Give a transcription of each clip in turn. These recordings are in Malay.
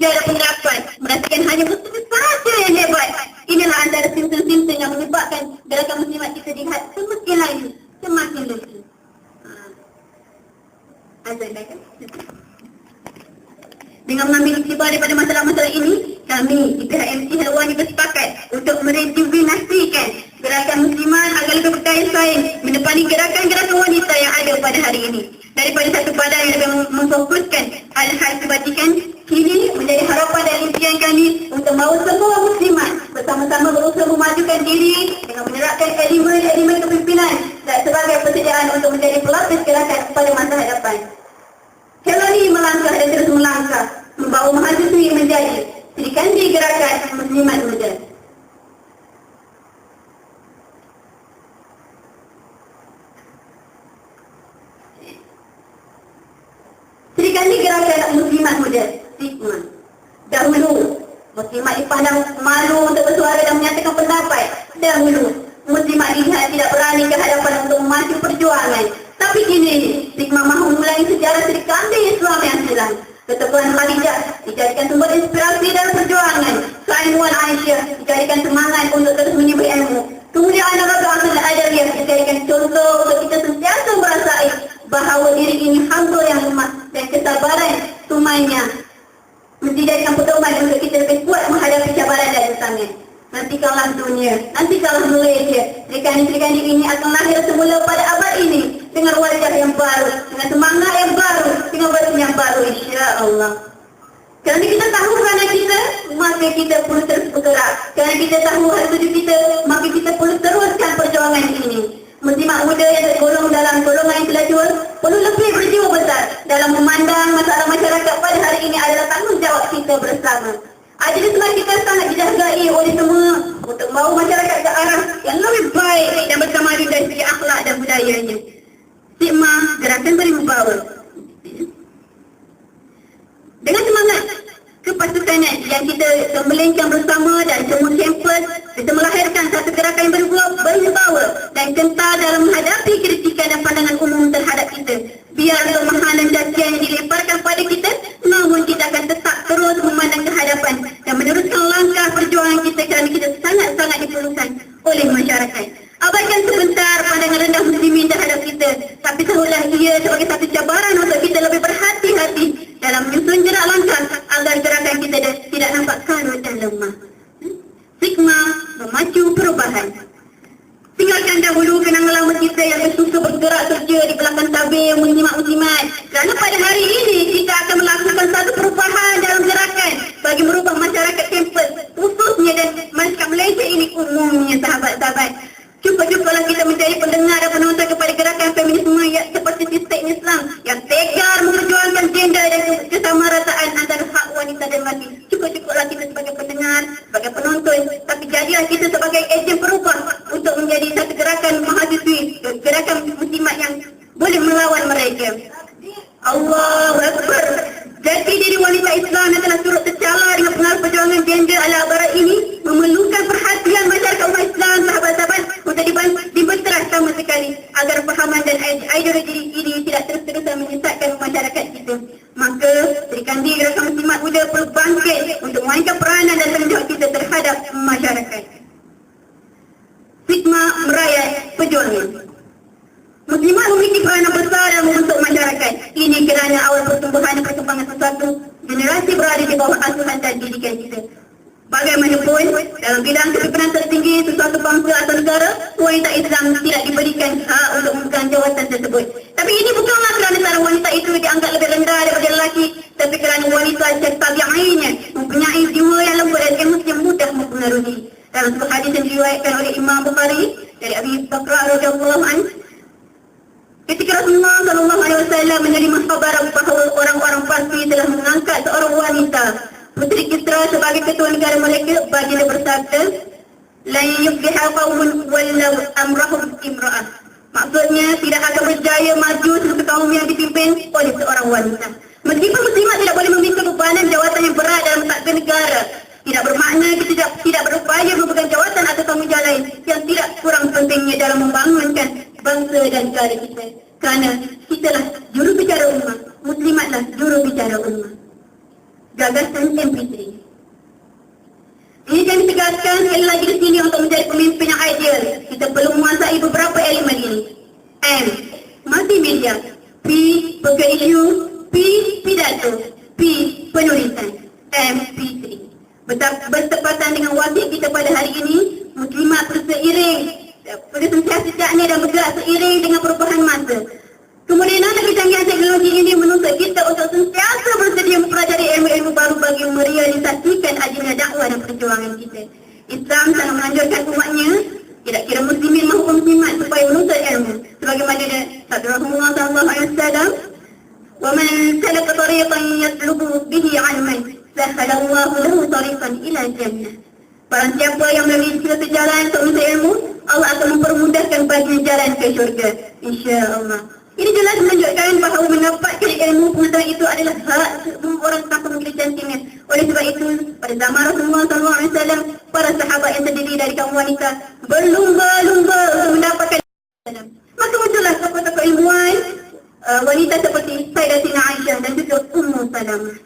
tidak ada pendapat, merasakan hanya muslim saja yang hebat. Inilah antara simptom-simptom yang menyebabkan gerakan muslimat kita dilihat semakin laju, semakin lucu. Azan dah kan? Dengan mengambil iktibar daripada masalah-masalah ini, kami di pihak MC Helwani bersepakat untuk merejuvenasikan gerakan muslimat agar lebih berdaya saing menepani gerakan-gerakan wanita yang ada pada hari ini. Daripada satu badan yang lebih memfokuskan hal-hal kebajikan, kini menjadi harapan dan impian kami untuk mahu semua muslimat bersama-sama berusaha memajukan diri dengan menerapkan elemen-elemen kepimpinan dan sebagai persediaan untuk menjadi pelapis gerakan pada masa hadapan. Helwani melangkah dan terus melangkah, membawa mahasiswi menjadi Sri Kandi Gerakan Muslimat Muda. Sri Kandi Gerakan Muslimat Muda, Sigma. Dahulu, muslimat dipandang malu untuk bersuara dan menyatakan pendapat. Dahulu, muslimat dilihat tidak berani ke hadapan untuk memacu perjuangan. Tapi kini, Sigma mahu mulai sejarah Sri Kandi Islam yang silam. Keteguhan Khadijah dijadikan sumber inspirasi dalam perjuangan. Keilmuan Aisyah dijadikan semangat untuk terus menyibuk ilmu. Kemudian Nabi Ahmad Al-Adariyah dijadikan contoh untuk kita sentiasa merasai bahawa diri ini hamba yang lemah dan kesabaran sumainya mesti jadikan pedoman untuk kita lebih kuat menghadapi cabaran dan rintangan. Nanti kalah dunia, nanti kalah Malaysia. Serikandi-serikandi ini akan lahir semula pada abad ini dengan wajah yang baru, dengan semangat yang baru, dengan wajah yang baru, insya-Allah. Kerana kita tahu kerana kita, maka kita perlu terus bergerak. Kerana kita tahu hal tuju kita, maka kita perlu teruskan perjuangan ini. Muslimat muda yang tergolong dalam golongan intelektual perlu lebih berjiwa besar dalam memandang masalah masyarakat pada hari ini adalah tanggungjawab kita bersama. Jadi sebab kita sangat dijagai oleh semua untuk membawa masyarakat ke arah yang lebih baik dan berkemajuan dari segi akhlak dan budayanya. Sigma Gerakan Beriman Power. Dengan semangat kepasukanan yang kita gembelengkan bersama dan semua kampus, kita melahirkan satu gerakan yang berwibawa dan kental dalam menghadapi kritikan dan pandangan umum terhadap kita. Biar kelemahan dan cacian yang dilemparkan pada kita, namun kita akan tetap terus memandang ke hadapan dan meneruskan langkah perjuangan kita kerana kita sangat-sangat diperlukan oleh masyarakat. Abaikan sebentar pandangan rendah muslimin terhadap kita, tapi tahulah ia sebagai satu cabaran untuk kita lebih berhati-hati dalam menyusun jerak langkah agar gerakan kita tidak nampak karut dan lemah. Sigma memacu perubahan. Tinggalkan dahulu kenangan lama kita yang suka bergerak kerja di belakang tabir muslimat-muslimat. Kerana pada hari ini kita akan melakukan satu perubahan dalam gerakan bagi merubah masyarakat kampus khususnya dan masyarakat Malaysia ini umumnya, sahabat-sahabat. Cuba-cubalah kita menjadi pendengar dan penonton kepada gerakan feminisme yang seperti sistem Islam yang tegar memperjuangkan gender dan kesamarataan antara hak wanita dan lelaki. Cuba-cubalah kita sebagai pendengar, sebagai penonton, tapi jadilah kita sebagai ejen perubah untuk menjadi satu gerakan mahasiswi, gerakan muslimat yang boleh melawan mereka. Allahu Akbar. Jati diri wanita Islam yang telah turut tercala dengan pengaruh perjuangan gender ala barat ini memerlukan perhatian masyarakat umat Islam, sahabat-sahabat, untuk dibenterah sama sekali agar fahaman dan ideologi ini tidak terus-terusan menyesatkan masyarakat kita. Maka Sri Kandi Gerakan Muslimat Muda perlu bangkit untuk memainkan peranan dan tanggungjawab kita terhadap masyarakat. Sigma merayat perjuangan. Muslimat memiliki peranan besar dalam membentuk masyarakat. Ini kerana awal pertumbuhan dan perkembangan sesuatu generasi berada di bawah asuhan dan didikan kita. Bagaimanapun, dalam bidang kepimpinan tertinggi sesuatu bangsa atau negara, wanita Islam tidak diberikan hak untuk memegang jawatan tersebut. Tapi ini bukanlah kerana seorang wanita itu dianggap lebih rendah daripada lelaki, tapi kerana wanita secara tabi'iynya mempunyai jiwa yang lembut dan emosi yang mudah mempengaruhi. Dalam sebuah hadis yang diriwayatkan oleh Imam Bukhari dari Abi Bakar radhiyallahu anhu, ketika Rasulullah SAW menerima kabar bahawa orang-orang Parsi telah mengangkat seorang wanita Puteri Kisra sebagai ketua negara mereka, baginda bersabda, "La yufliha qaumun walau amrahum imra'ah." Maksudnya tidak akan berjaya maju sesuatu kaum yang dipimpin oleh seorang wanita. Meskipun muslimat tidak boleh memikul bebanan jawatan yang berat dalam takdir negara, tidak bermakna kita tidak berupaya memegang jawatan atau tanggungjawab lain yang tidak kurang pentingnya dalam membangunkan bangsa dan negara kita. Kerana kitalah juru bicara ummah, muslimatlah juru bicara ummah. gagasan MP3. Ini yang ditegaskan sekali lagi di sini untuk menjadi pemimpin yang ideal. Kita perlu menguasai beberapa elemen ini. M. Multimedia. P. Pegang isu. P. Pidato. P. Penulisan. MP3. Bertepatan dengan wajib kita pada hari ini, muslimat perlu seiring, perlu sentiasa ni dan bergerak seiring dengan perubahan masa. Kemudian kecanggihan teknologi ini menuntut kita untuk sentiasa bersedia mempelajari ilmu-ilmu baru bagi merealisasikan agenda dakwah dan perjuangan kita. Islam sangat menganjurkan umatnya, tidak kira muslimin maupun muslimat, supaya menuntut ilmu. Sebagaimana sabda Rasulullah SAW, وَمَنْ سَلَكَ طَرِيقًا يَطْلُبُ بِهِ عِلْمًا سَهَّلَ اللَّهُ لَهُ طَرِيقًا إِلَى الْجَنَّةِ. Barang siapa yang melalui suatu jalan untuk menuntut ilmu, Allah akan mempermudahkan bagi jalan ke syurga, insya-Allah. Ini jelas menunjukkan bahawa mendapatkan ilmu pengetahuan itu adalah hak semua orang tanpa memilih jantingan. Oleh sebab itu, pada zaman Rasulullah SAW, para sahabat yang terdiri dari kaum wanita berlumba-lumba untuk mendapatkan ilmu. Maka muncullah tokoh-tokoh ilmuwan wanita seperti Sayyidatina Aisyah dan juga Ummu Salamah.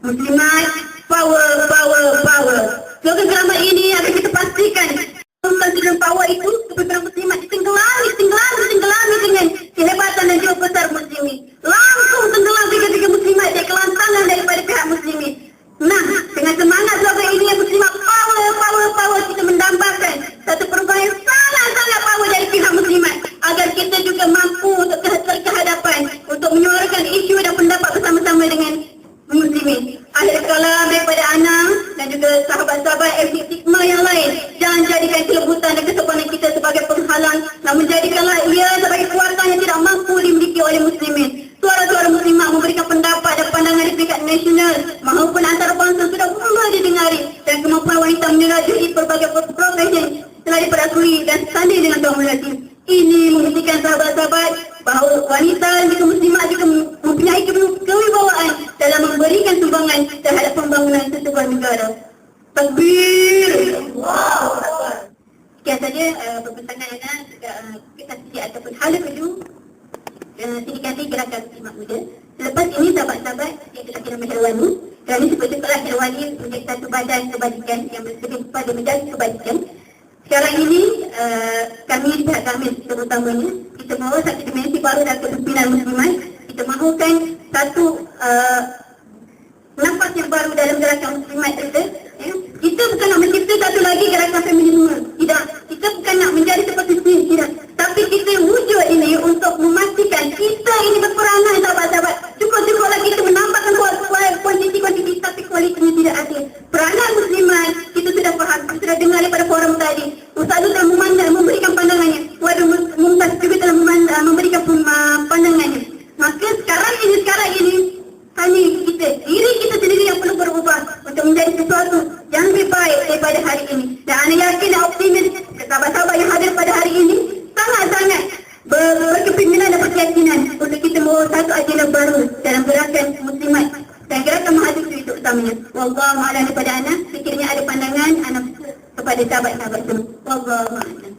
Muslimat, power, power, power. Slogan selamat ini akan kita pastikan tentang power itu kepada muslimat ditenggelami dengan kehebatan dan jiwa besar muslimin. Langsung tenggelam tiga-tiga muslimat dari kelantangan daripada pihak muslimin. Nah, dengan semangat slogan ini yang muslimat power, power, power, kita mendambakan satu perubahan yang sangat-sangat power dari pihak muslimat agar kita juga mampu untuk terkehadapan untuk menyuarakan isu dan pendapat bersama-sama dengan muslimin. Akhir kalam daripada Ana dan juga sahabat-sahabat FD Sigma yang lain, jangan jadikan kelebutan dan kesopanan kita sebagai penghalang, namun jadikanlah ia sebagai kekuatan yang tidak mampu dimiliki oleh muslimin. Suara-suara muslimat memberikan pendapat dan pandangan di tingkat nasional maupun antarabangsa sudah mula didengari, dan kemampuan wanita menyerajui berbagai profesi telah diperakui dan sanding dengan kaum lelaki. Ini membuktikan sahabat-sahabat bahawa wanita dan juga muslimat juga mempunyai kewibawaan dalam memberikan sumbangan terhadap pembangunan sesebuah negara. Takbir! Wow! Sekian saja perbincangan Ana kita sisi ataupun hala kedua sindikasi gerakan muslimat muda. Selepas ini sahabat-sahabat yang Ketua Mahirwani, kerana seperti Ketua Mahirwani menjadi satu badan kebajikan yang lebih kepada menjaga kebajikan. Sekarang ini kami pihak kami terutamanya kita mahu satu dimensi baru dalam kepimpinan muslimat. Kita mahukan satu nafas yang baru dalam gerakan muslimat kita. Kita bukan nak mencipta satu lagi gerakan feminisme, tidak. Kita bukan nak menjadi seperti ini, tidak. Tapi kita wujud ini untuk memastikan kita ini berperanan, sahabat-sahabat. Cukup-cukuplah kita menambahkan kuantiti tapi kualitinya tidak ada. Peranan muslimat kita sudah faham, sudah dengar daripada forum tadi. Ustaz telah memberikan pandangannya. Waduh, Mumtaz juga telah memberikan pandangannya. Maka sekarang ini hanya diri kita sendiri yang perlu berubah untuk menjadi sesuatu yang lebih baik daripada hari ini. Dan Ana yakin dan optimis sahabat-sahabat yang hadir pada hari ini sangat-sangat berkepimpinan dan berkeyakinan untuk kita membawa satu agenda baru dalam gerakan muslimat dan gerakan mahasiswa itu utamanya. Wallahu a'lam. Daripada Ana, sekiranya ada pandangan Ana kepada sahabat-sahabat semua. Wallahu a'lam.